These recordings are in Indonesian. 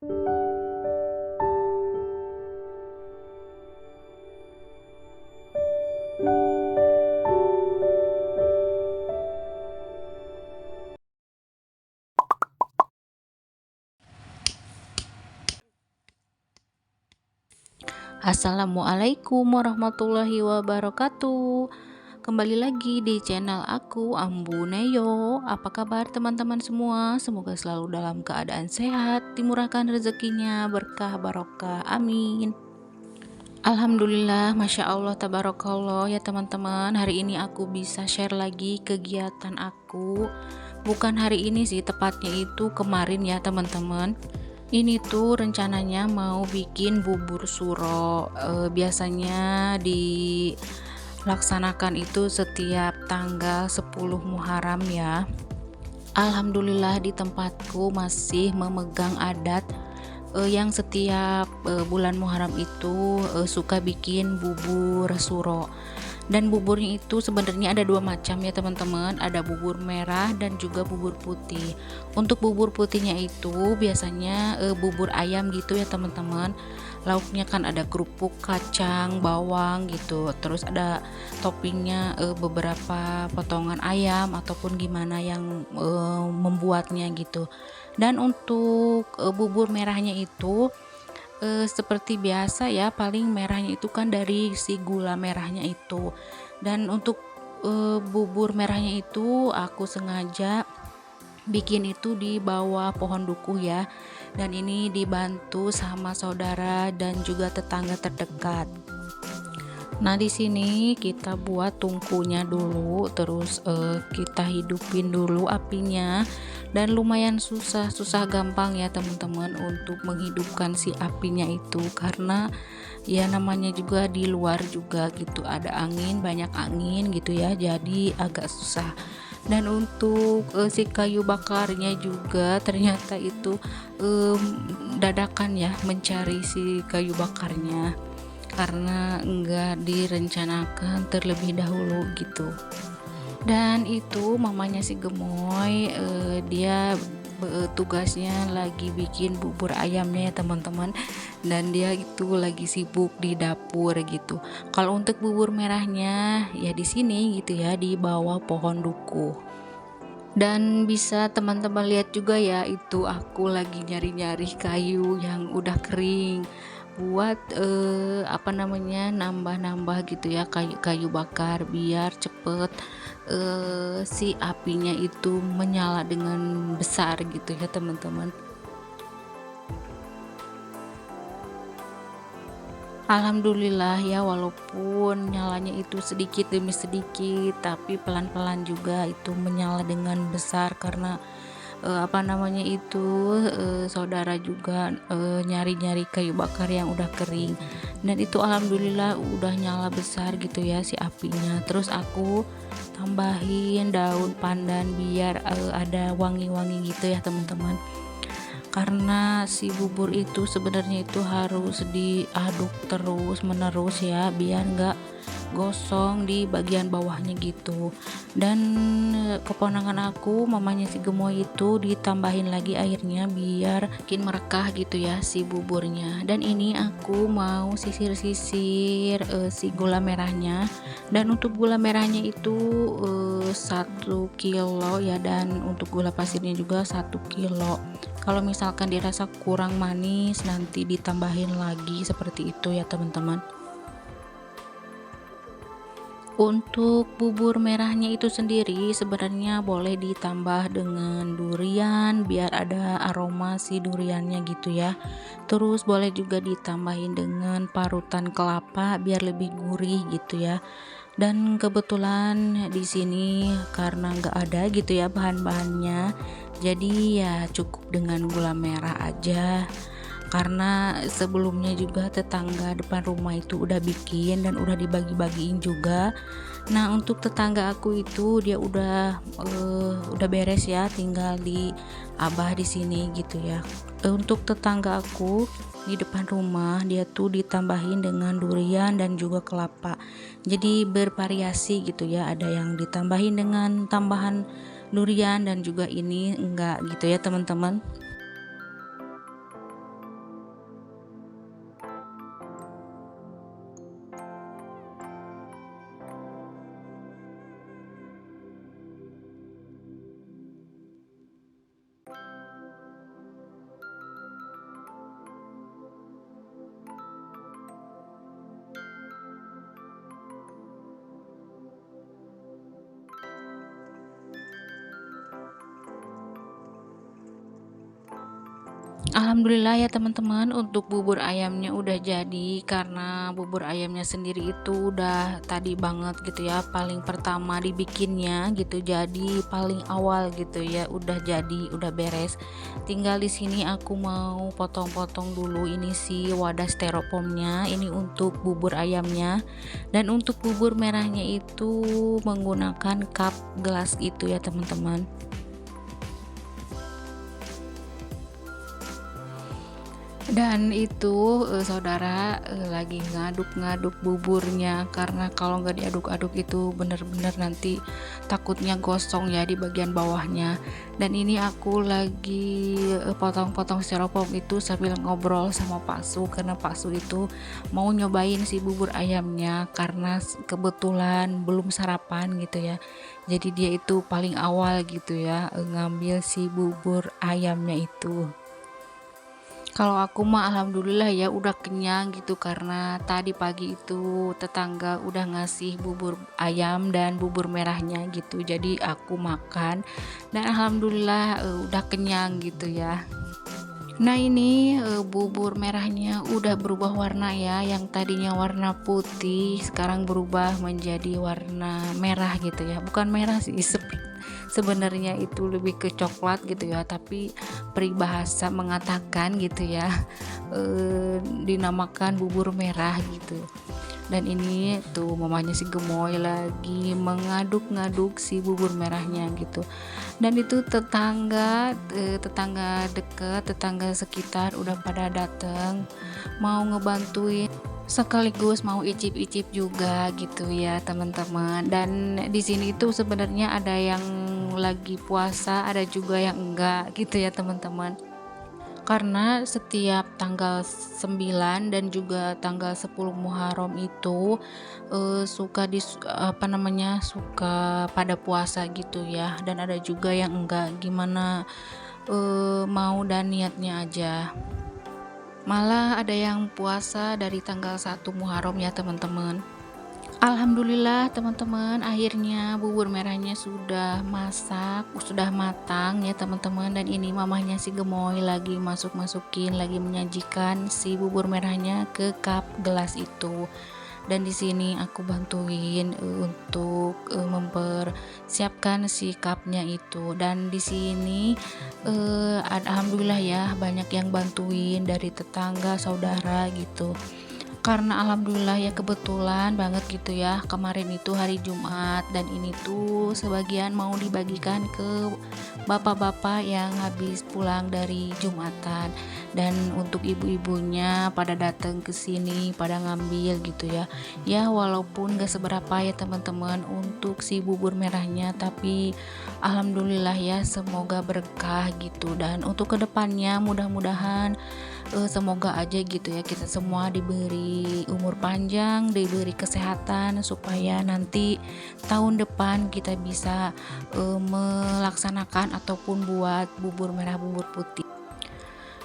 Assalamualaikum warahmatullahi wabarakatuh. Kembali lagi di channel aku, Ambu Neyo. Apa kabar teman-teman semua? Semoga selalu dalam keadaan sehat, dimurahkan rezekinya, berkah barokah. Amin. Alhamdulillah, Masya Allah, tabarakallah ya teman-teman. Hari ini aku bisa share lagi kegiatan aku. Bukan hari ini sih, tepatnya itu kemarin ya teman-teman. Ini tuh rencananya mau bikin bubur suro. Biasanya dilaksanakan itu setiap tanggal 10 Muharram ya. Alhamdulillah di tempatku masih memegang adat yang setiap bulan Muharram itu suka bikin bubur suro. Dan buburnya itu sebenarnya ada dua macam ya teman-teman, ada bubur merah dan juga bubur putih. Untuk bubur putihnya itu biasanya bubur ayam gitu ya teman-teman. Lauknya kan ada kerupuk, kacang, bawang gitu, terus ada toppingnya beberapa potongan ayam ataupun gimana yang membuatnya gitu. Dan untuk bubur merahnya itu seperti biasa ya, paling merahnya itu kan dari si gula merahnya itu. Dan untuk bubur merahnya itu aku sengaja bikin itu di bawah pohon dukuh ya. Dan ini dibantu sama saudara dan juga tetangga terdekat. Nah, di sini kita buat tungkunya dulu, terus kita hidupin dulu apinya, dan lumayan susah gampang ya teman-teman untuk menghidupkan si apinya itu, karena ya namanya juga di luar juga gitu, ada angin, banyak angin gitu ya, jadi agak susah. Dan untuk si kayu bakarnya juga ternyata itu dadakan ya mencari si kayu bakarnya, karena enggak direncanakan terlebih dahulu gitu. Dan itu mamanya si Gemoy dia tugasnya lagi bikin bubur ayamnya ya teman-teman, dan dia itu lagi sibuk di dapur gitu. Kalau untuk bubur merahnya ya di sini gitu ya, di bawah pohon duku. Dan bisa teman-teman lihat juga ya, itu aku lagi nyari-nyari kayu yang udah kering buat apa namanya, nambah-nambah gitu ya, kayu bakar biar cepet si apinya itu menyala dengan besar gitu ya teman-teman. Alhamdulillah ya, walaupun nyalanya itu sedikit demi sedikit, tapi pelan-pelan juga itu menyala dengan besar, karena apa namanya itu, saudara juga nyari-nyari kayu bakar yang udah kering. Dan itu alhamdulillah udah nyala besar gitu ya si apinya. Terus aku tambahin daun pandan biar ada wangi-wangi gitu ya teman-teman, karena si bubur itu sebenarnya itu harus diaduk terus menerus ya, biar enggak gosong di bagian bawahnya gitu. Dan keponakan aku, mamanya si Gemoy, itu ditambahin lagi airnya biar makin merekah gitu ya si buburnya. Dan ini aku mau sisir-sisir si gula merahnya. Dan untuk gula merahnya itu 1 kilo ya, dan untuk gula pasirnya juga 1 kilo. Kalau misalkan dirasa kurang manis, nanti ditambahin lagi, seperti itu ya teman-teman. Untuk bubur merahnya itu sendiri sebenarnya boleh ditambah dengan durian biar ada aroma si duriannya gitu ya. Terus boleh juga ditambahin dengan parutan kelapa biar lebih gurih gitu ya. Dan kebetulan di sini karena nggak ada gitu ya bahan-bahannya, jadi ya cukup dengan gula merah aja, karena sebelumnya juga tetangga depan rumah itu udah bikin dan udah dibagi-bagiin juga. Nah, untuk tetangga aku itu dia udah beres ya, tinggal di Abah di sini gitu ya. Untuk tetangga aku di depan rumah dia tuh ditambahin dengan durian dan juga kelapa. Jadi bervariasi gitu ya, ada yang ditambahin dengan tambahan durian dan juga ini enggak gitu ya teman-teman. Alhamdulillah ya teman-teman, untuk bubur ayamnya udah jadi, karena bubur ayamnya sendiri itu udah tadi banget gitu ya, paling pertama dibikinnya gitu, jadi paling awal gitu ya, udah jadi, udah beres. Tinggal di sini aku mau potong-potong dulu ini si wadah styrofoamnya, ini untuk bubur ayamnya, dan untuk bubur merahnya itu menggunakan cup gelas itu ya teman-teman. Dan itu, saudara, lagi ngaduk-ngaduk buburnya, karena kalau nggak diaduk-aduk itu bener-bener nanti takutnya gosong ya di bagian bawahnya. Dan ini aku lagi, potong-potong styrofoam itu sambil ngobrol sama Pak Su, karena Pak Su itu mau nyobain si bubur ayamnya, karena kebetulan belum sarapan gitu ya. Jadi dia itu paling awal gitu ya, ngambil si bubur ayamnya itu. Kalau aku mah alhamdulillah ya udah kenyang gitu, karena tadi pagi itu tetangga udah ngasih bubur ayam dan bubur merahnya gitu. Jadi aku makan dan alhamdulillah udah kenyang gitu ya. Nah ini bubur merahnya udah berubah warna ya, yang tadinya warna putih sekarang berubah menjadi warna merah gitu ya. Bukan merah sih, sebenarnya itu lebih ke coklat gitu ya, tapi peribahasa mengatakan gitu ya, dinamakan bubur merah gitu. Dan ini tuh mamanya si gemoy lagi mengaduk-ngaduk si bubur merahnya gitu. Dan itu tetangga deket, tetangga sekitar udah pada dateng mau ngebantuin, sekaligus mau icip-icip juga gitu ya teman-teman. Dan di sini itu sebenarnya ada yang lagi puasa, ada juga yang enggak gitu ya teman-teman, karena setiap tanggal 9 dan juga tanggal 10 Muharram itu suka suka pada puasa gitu ya, dan ada juga yang enggak, gimana mau dan niatnya aja. Malah ada yang puasa dari tanggal 1 Muharram ya teman-teman. Alhamdulillah teman-teman, akhirnya bubur merahnya sudah masak, sudah matang ya teman-teman. Dan ini mamahnya si gemoy lagi masukin, lagi menyajikan si bubur merahnya ke cup gelas itu. Dan di sini aku bantuin untuk mempersiapkan si cupnya itu. Dan di sini alhamdulillah ya banyak yang bantuin dari tetangga, saudara gitu, karena alhamdulillah ya kebetulan banget gitu ya, kemarin itu hari Jumat dan ini tuh sebagian mau dibagikan ke bapak-bapak yang habis pulang dari Jumatan, dan untuk ibu-ibunya pada datang ke sini pada ngambil gitu ya. Ya walaupun gak seberapa ya teman-teman untuk si bubur merahnya, tapi alhamdulillah ya semoga berkah gitu. Dan untuk kedepannya mudah-mudahan semoga aja gitu ya kita semua diberi umur panjang, diberi kesehatan, supaya nanti tahun depan kita bisa melaksanakan ataupun buat bubur merah bubur putih.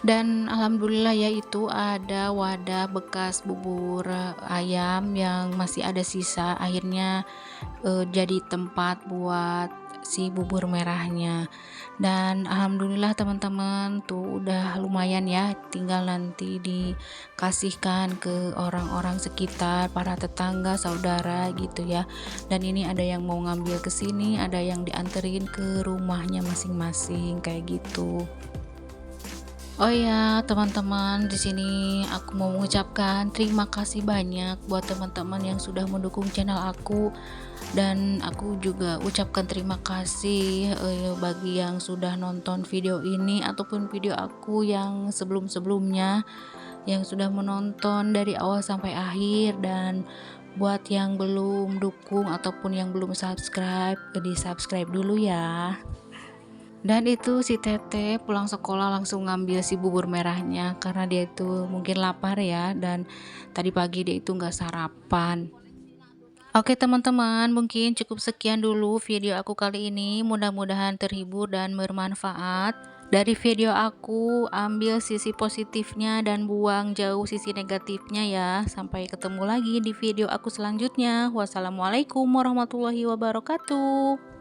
Dan alhamdulillah ya itu ada wadah bekas bubur ayam yang masih ada sisa, akhirnya jadi tempat buat si bubur merahnya. Dan alhamdulillah teman-teman tuh udah lumayan ya, tinggal nanti dikasihkan ke orang-orang sekitar, para tetangga, saudara gitu ya. Dan ini ada yang mau ngambil ke sini, ada yang dianterin ke rumahnya masing-masing kayak gitu. Oh ya, teman-teman, di sini aku mau mengucapkan terima kasih banyak buat teman-teman yang sudah mendukung channel aku, dan aku juga ucapkan terima kasih bagi yang sudah nonton video ini ataupun video aku yang sebelum-sebelumnya, yang sudah menonton dari awal sampai akhir. Dan buat yang belum dukung ataupun yang belum subscribe, di subscribe dulu ya. Dan itu si Tete pulang sekolah langsung ngambil si bubur merahnya, karena dia itu mungkin lapar ya, dan tadi pagi dia itu nggak sarapan. Oke teman-teman, mungkin cukup sekian dulu video aku kali ini, mudah-mudahan terhibur dan bermanfaat. Dari video aku ambil sisi positifnya dan buang jauh sisi negatifnya ya. Sampai ketemu lagi di video aku selanjutnya. Wassalamualaikum warahmatullahi wabarakatuh.